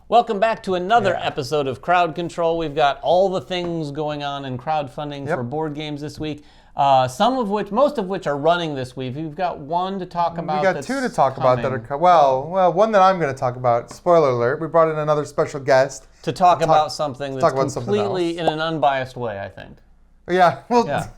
Welcome back to another episode of Crowd Control. We've got all the things going on in crowdfunding for board games this week. Most of which are running this week. We've got one to talk about. We got two to talk about that are one that I'm going to talk about. Spoiler alert: we brought in another special guest to talk about something that's completely in an unbiased way, I think. Yeah. Well.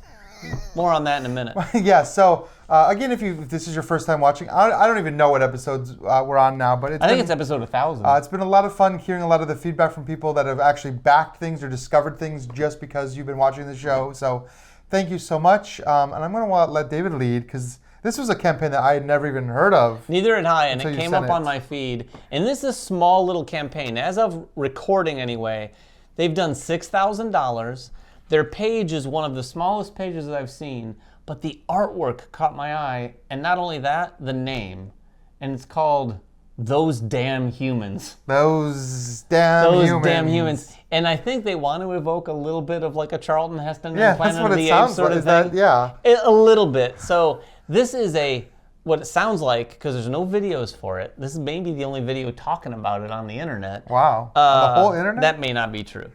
More on that in a minute. Yeah. So again, if this is your first time watching, I don't even know what episodes we're on now, but I think it's episode 1000. It's been a lot of fun hearing a lot of the feedback from people that have actually backed things or discovered things just because you've been watching the show. So thank you so much. And I'm going to let David lead because this was a campaign that I had never even heard of. Neither had I, and it came up on my feed. And this is a small little campaign. As of recording anyway, they've done $6,000. Their page is one of the smallest pages that I've seen, but the artwork caught my eye, and not only that, the name. And it's called Those Damn Humans. Those damn humans. And I think they want to evoke a little bit of like a Charlton Heston and Planet of the Apes sort of thing. A little bit. So this is what it sounds like, because there's no videos for it. This is maybe the only video talking about it on the internet. Wow. On the whole internet? That may not be true.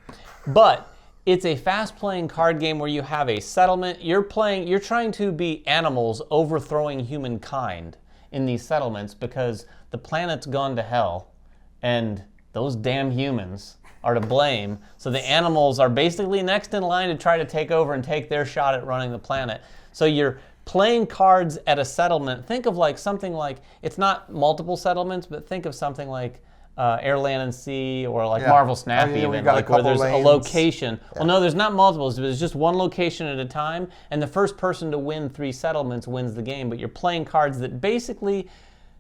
But it's a fast-playing card game where you have a settlement. You're trying to be animals overthrowing humankind in these settlements because the planet's gone to hell and those damn humans are to blame. So the animals are basically next in line to try to take over and take their shot at running the planet. So you're playing cards at a settlement. Think of something like, it's not multiple settlements, but think of something like Air, Land, and Sea, or Marvel Snap, even, where there's a location. Yeah. Well, no, there's not multiples. There's just one location at a time, and the first person to win 3 settlements wins the game. But you're playing cards that basically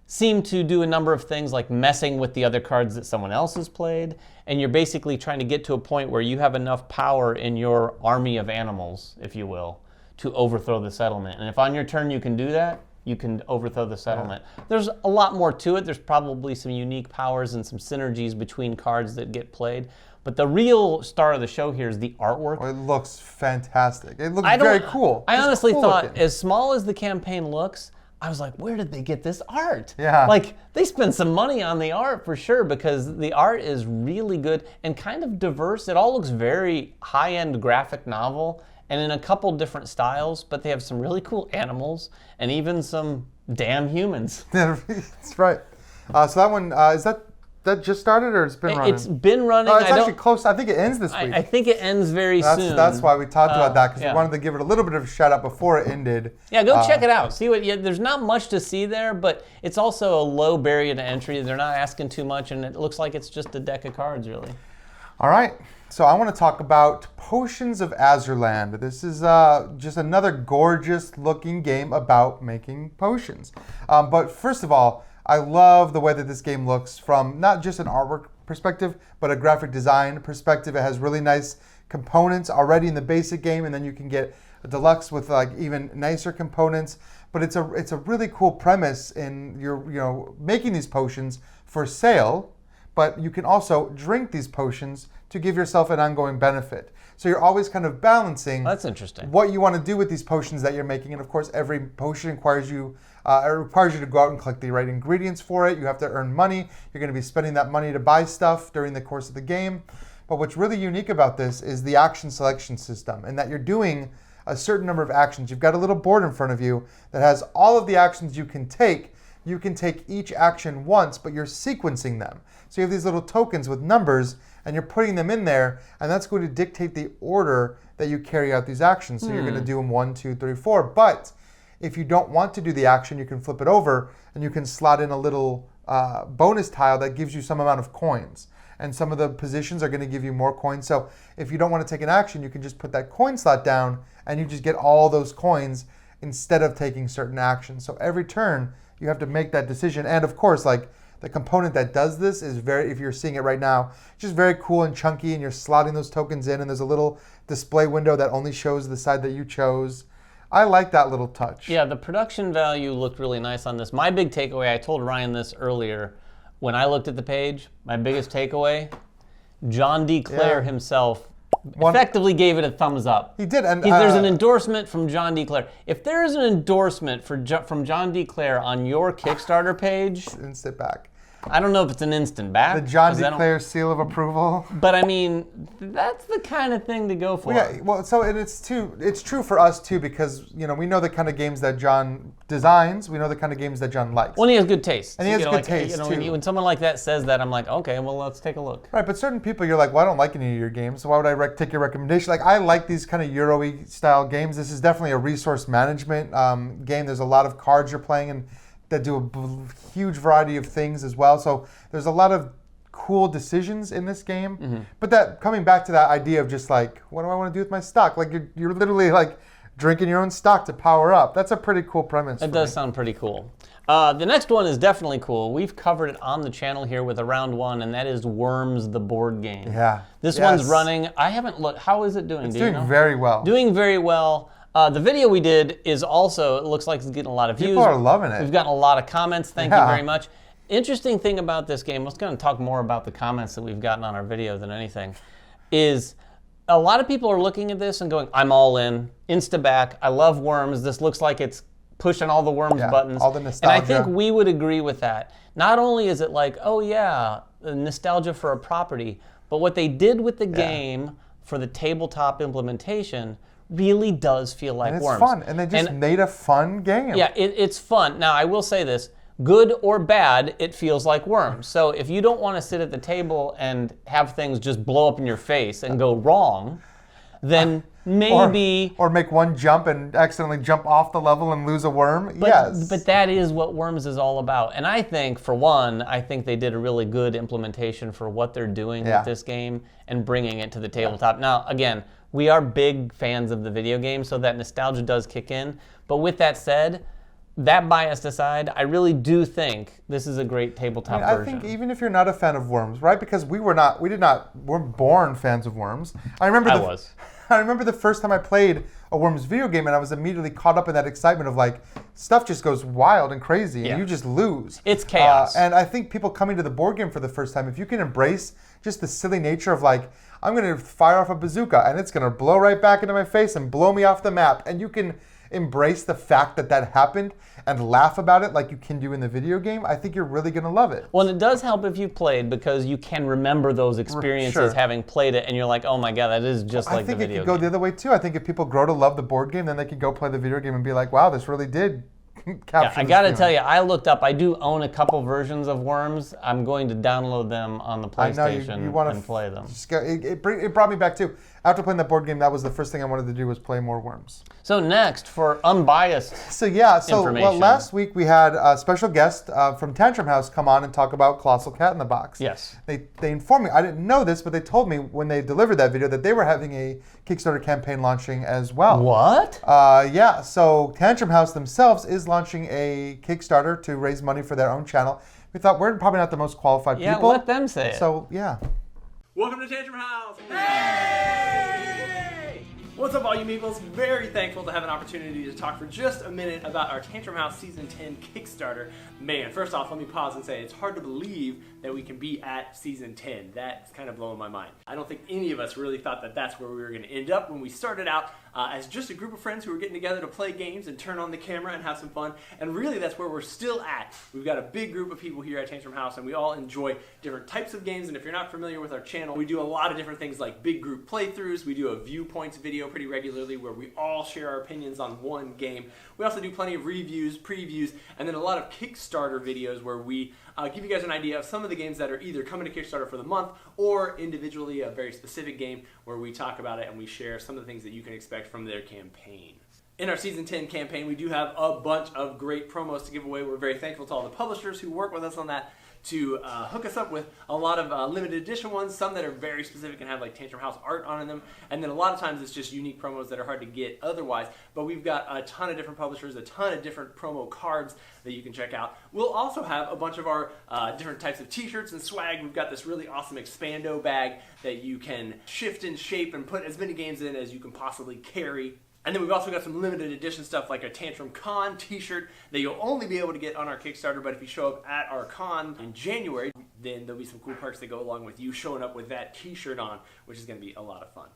seem to do a number of things, like messing with the other cards that someone else has played, and you're basically trying to get to a point where you have enough power in your army of animals, if you will, to overthrow the settlement. And if on your turn you can do that, you can overthrow the settlement. Yeah. There's a lot more to it. There's probably some unique powers and some synergies between cards that get played. But the real star of the show here is the artwork. Oh, it looks fantastic. It looks very cool. I honestly thought, as small as the campaign looks, I was like, where did they get this art? Yeah. They spent some money on the art for sure, because the art is really good and kind of diverse. It all looks very high-end graphic novel, and in a couple different styles, but they have some really cool animals and even some damn humans. That's right. So that one, is that just started, or it's been running? It's been running. Oh, it's actually close. I think it ends this week. I think it ends very soon. That's why we talked about that, because we wanted to give it a little bit of a shout out before it ended. Yeah, go check it out. See there's not much to see there, but it's also a low barrier to entry. They're not asking too much, and it looks like it's just a deck of cards, really. All right. So I want to talk about Potions of Azurland. This is just another gorgeous looking game about making potions. But first of all, I love the way that this game looks from not just an artwork perspective, but a graphic design perspective. It has really nice components already in the basic game, and then you can get a deluxe with even nicer components. But it's a really cool premise in making these potions for sale, but you can also drink these potions to give yourself an ongoing benefit. So you're always kind of balancing. That's interesting. What you want to do with these potions that you're making, and of course, every potion requires you to go out and collect the right ingredients for it. You have to earn money. You're going to be spending that money to buy stuff during the course of the game. But what's really unique about this is the action selection system, and that you're doing a certain number of actions. You've got a little board in front of you that has all of the actions you can take. You can take each action once, but you're sequencing them. So you have these little tokens with numbers, and you're putting them in there, and that's going to dictate the order that you carry out these actions. So you're going to do them 1, 2, 3, 4. But if you don't want to do the action, you can flip it over, and you can slot in a little bonus tile that gives you some amount of coins. And some of the positions are going to give you more coins. So if you don't want to take an action, you can just put that coin slot down, and you just get all those coins instead of taking certain actions. So every turn, you have to make that decision. And of course, the component that does this is if you're seeing it right now, just very cool and chunky, and you're slotting those tokens in, and there's a little display window that only shows the side that you chose. I like that little touch. Yeah, the production value looked really nice on this. My big takeaway, I told Ryan this earlier, when I looked at the page, my biggest takeaway, John D. Clare himself effectively gave it a thumbs up. He did. And there's an endorsement from John D. Clare. If there is an endorsement from John D. Clare on your Kickstarter page, and sit back. I don't know if it's an instant back. The John 'cause I don't- DeClaire seal of approval. But I mean, that's the kind of thing to go for. Yeah, well, so and it's true for us too, because we know the kind of games that John designs. We know the kind of games that John likes. Well, he has good taste. And he has good taste, too. When someone like that says that, I'm like, okay, well, let's take a look. Right, but certain people, you're like, well, I don't like any of your games, so why would I take your recommendation? Like, I like these kind of Euro-y style games. This is definitely a resource management game. There's a lot of cards you're playing and that do a huge variety of things as well. So there's a lot of cool decisions in this game. Mm-hmm. But that coming back to that idea of just like, what do I want to do with my stock? Like you're literally like drinking your own stock to power up. That's a pretty cool premise. It does sound pretty cool. The next one is definitely cool. We've covered it on the channel here with a round one, and that is Worms, the board game. Yeah. This one's running. I haven't looked. How is it doing? It's doing very well. Doing very well. The video we did is also, it looks like it's getting a lot of views. People are loving it. We've gotten a lot of comments. Thank you very much. Interesting thing about this game, I was going to talk more about the comments that we've gotten on our video than anything, is a lot of people are looking at this and going, I'm all in, insta-back, I love Worms, this looks like it's pushing all the Worms buttons. All the nostalgia. And I think we would agree with that. Not only is it like, oh yeah, nostalgia for a property, but what they did with the game for the tabletop implementation really does feel like and it's Worms. Fun, and they just made a fun game. Yeah, it's fun. Now, I will say this, good or bad, it feels like Worms. So if you don't want to sit at the table and have things just blow up in your face and go wrong, then maybe... Or make one jump and accidentally jump off the level and lose a worm. Yes. But that is what Worms is all about. And I think, for one, I think they did a really good implementation for what they're doing with this game and bringing it to the tabletop. Now, again, we are big fans of the video game, so that nostalgia does kick in. But with that said, that bias aside, I really do think this is a great tabletop version. I think even if you're not a fan of Worms, right? Because we weren't born fans of Worms. I remember the first time I played a Worms video game, and I was immediately caught up in that excitement of like, stuff just goes wild and crazy, and you just lose. It's chaos. And I think people coming to the board game for the first time, if you can embrace just the silly nature of like, I'm going to fire off a bazooka, and it's going to blow right back into my face and blow me off the map, and you can embrace the fact that that happened and laugh about it like you can do in the video game, I think you're really going to love it. Well, and it does help if you've played, because you can remember those experiences having played it, and you're like, oh my god, that is just like the video game. I think it could go the other way too. I think if people grow to love the board game, then they could go play the video game and be like, wow, this really did capture I got to tell you, I looked up, I do own a couple versions of Worms. I'm going to download them on the PlayStation and play them. It brought me back too. After playing that board game, that was the first thing I wanted to do was play more Worms. So next, for unbiased information. Last week we had a special guest from Tantrum House come on and talk about Colossal Cat in the Box. Yes. They informed me, I didn't know this, but they told me when they delivered that video that they were having a Kickstarter campaign launching as well. What? Yeah, so Tantrum House themselves is launching a Kickstarter to raise money for their own channel. We thought we're probably not the most qualified people. Yeah, let them say it. So, yeah. Welcome to Tantrum House! Hey! What's up, all you meeples? Very thankful to have an opportunity to talk for just a minute about our Tantrum House Season 10 Kickstarter. Man, first off, let me pause and say it's hard to believe that we can be at Season 10. That's kind of blowing my mind. I don't think any of us really thought that that's where we were going to end up when we started out as just a group of friends who were getting together to play games and turn on the camera and have some fun. And really, that's where we're still at. We've got a big group of people here at Tantrum House, and we all enjoy different types of games. And if you're not familiar with our channel, we do a lot of different things like big group playthroughs. We do a viewpoints video pretty regularly where we all share our opinions on one game. We also do plenty of reviews, previews, and then a lot of Kickstarter videos where we give you guys an idea of some of the games that are either coming to Kickstarter for the month or individually a very specific game where we talk about it and we share some of the things that you can expect from their campaign. In our Season 10 campaign, we do have a bunch of great promos to give away. We're very thankful to all the publishers who work with us on that to hook us up with a lot of limited edition ones, some that are very specific and have like Tantrum House art on them, and then a lot of times it's just unique promos that are hard to get otherwise. But we've got a ton of different publishers, a ton of different promo cards that you can check out. We'll also have a bunch of our different types of t-shirts and swag. We've got this really awesome Expando bag that you can shift and shape and put as many games in as you can possibly carry. And then we've also got some limited edition stuff like a Tantrum Con t-shirt that you'll only be able to get on our Kickstarter, but if you show up at our con in January, then there'll be some cool perks that go along with you showing up with that t-shirt on, which is going to be a lot of fun.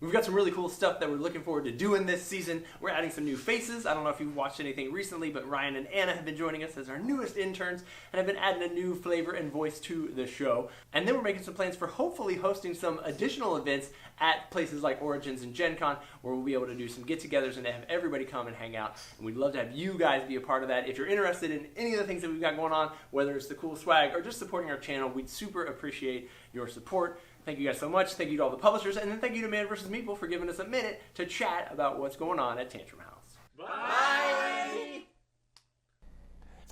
We've got some really cool stuff that we're looking forward to doing this season. We're adding some new faces. I don't know if you've watched anything recently, but Ryan and Anna have been joining us as our newest interns and have been adding a new flavor and voice to the show. And then we're making some plans for hopefully hosting some additional events at places like Origins and Gen Con, where we'll be able to do some get-togethers and have everybody come and hang out. And we'd love to have you guys be a part of that. If you're interested in any of the things that we've got going on, whether it's the cool swag or just supporting our channel, we'd super appreciate your support. Thank you guys so much. Thank you to all the publishers, and then thank you to Man vs. Meeple for giving us a minute to chat about what's going on at Tantrum House. Bye!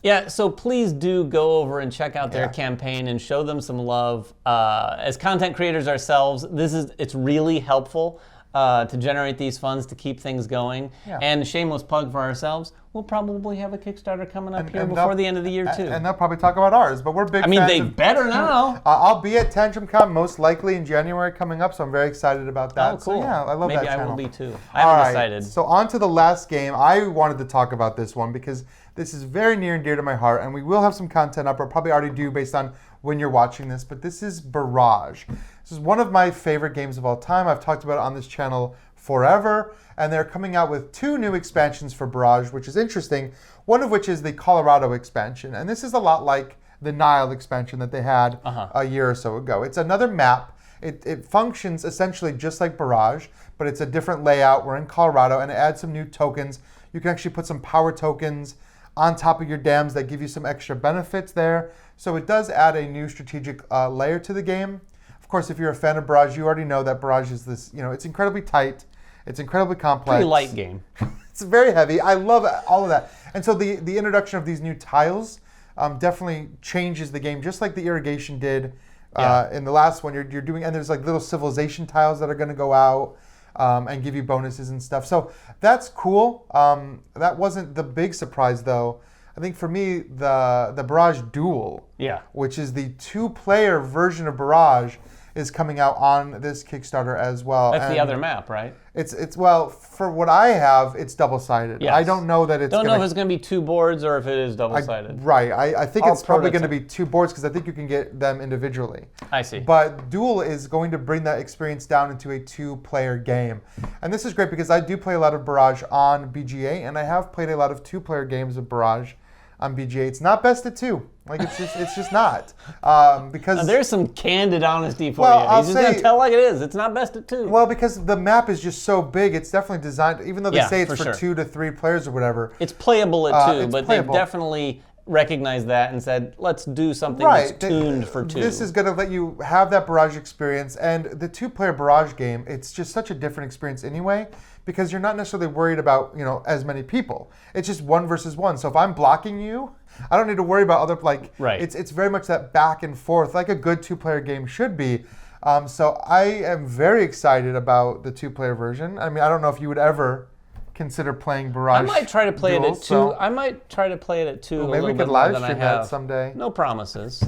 Yeah, so please do go over and check out their campaign and show them some love. As content creators ourselves, it's really helpful to generate these funds to keep things going. Yeah. And shameless plug for ourselves, we'll probably have a Kickstarter coming up here before the end of the year too. And they'll probably talk about ours, but we're big fans. I mean, they better now. I'll be at TantrumCon most likely in January coming up, so I'm very excited about that. Oh, cool. So yeah, I love that channel. Maybe I will be too. I haven't decided. So on to the last game. I wanted to talk about this one because this is very near and dear to my heart, and we will have some content up, or probably already do based on when you're watching this, but this is Barrage. This is one of my favorite games of all time. I've talked about it on this channel forever, and they're coming out with 2 new expansions for Barrage, which is interesting, one of which is the Colorado expansion, and this is a lot like the Nile expansion that they had a year or so ago. It's another map. It functions essentially just like Barrage, but it's a different layout. We're in Colorado, and it adds some new tokens. You can actually put some power tokens on top of your dams that give you some extra benefits there. So it does add a new strategic layer to the game. Of course, if you're a fan of Barrage, you already know that Barrage is this, it's incredibly tight. It's incredibly complex. Pretty light game. It's very heavy. I love all of that. And so the introduction of these new tiles definitely changes the game, just like the irrigation did in the last one. You're doing, and there's like little civilization tiles that are going to go out and give you bonuses and stuff. So that's cool. That wasn't the big surprise though. I think for me, the Barrage Duel, which is the 2-player version of Barrage, is coming out on this Kickstarter as well. That's the other map, right? It's well, for what I have, it's double-sided. Yes. I don't know that it's Don't know if it's going to be 2 boards or if it is double-sided. Right. I think it's probably going to be 2 boards because I think you can get them individually. I see. But Duel is going to bring that experience down into a 2-player game. And this is great because I do play a lot of Barrage on BGA, and I have played a lot of 2-player games of Barrage on BGA. It's not best of 2. Like it's just not because now, there's some candid honesty for you. You're just gonna tell like it is. It's not best of 2. Well, because the map is just so big, it's definitely designed. Even though they say it's for 2 to 3 players or whatever, it's playable at 2. But they've definitely recognized that and said, let's do something that's tuned for 2. This is going to let you have that Barrage experience, and the 2-player Barrage game, it's just such a different experience anyway, because you're not necessarily worried about as many people. It's just 1 versus 1. So if I'm blocking you, I don't need to worry about other It's very much that back and forth, like a good 2-player game should be. So I am very excited about the 2-player version. I mean, I don't know if you would ever consider playing Barrage. I might try to play it at 2. I might try to play it at 2 a little bit more than I have. Maybe we could live stream that someday. No promises.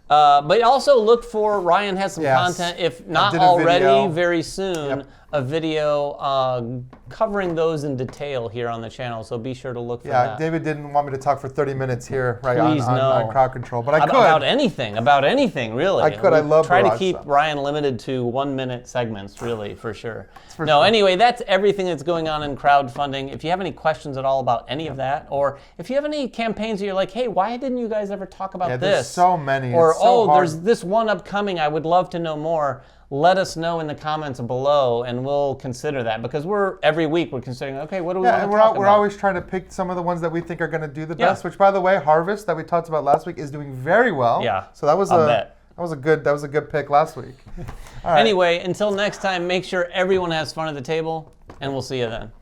But also look for, Ryan has some content, if not already, very soon, a video covering those in detail here on the channel, so be sure to look for that. Yeah, David didn't want me to talk for 30 minutes here on crowd control, but I could. About anything, really. I could. I love Try Barrage, to keep Ryan limited to 1-minute segments, really, for sure. Anyway, that's everything that's going on in crowdfunding. If you have any questions at all about any of that, or if you have any campaigns that you're like, hey, why didn't you guys ever talk about this? There's so many. Or, there's this one upcoming, I would love to know more. Let us know in the comments below, and we'll consider that, because every week we're considering, okay, what do we want to talk about? We're always trying to pick some of the ones that we think are going to do the best, which, by the way, Harvest, that we talked about last week, is doing very well. Yeah, so that was a good pick last week. All right. Anyway, until next time, make sure everyone has fun at the table, and we'll see you then.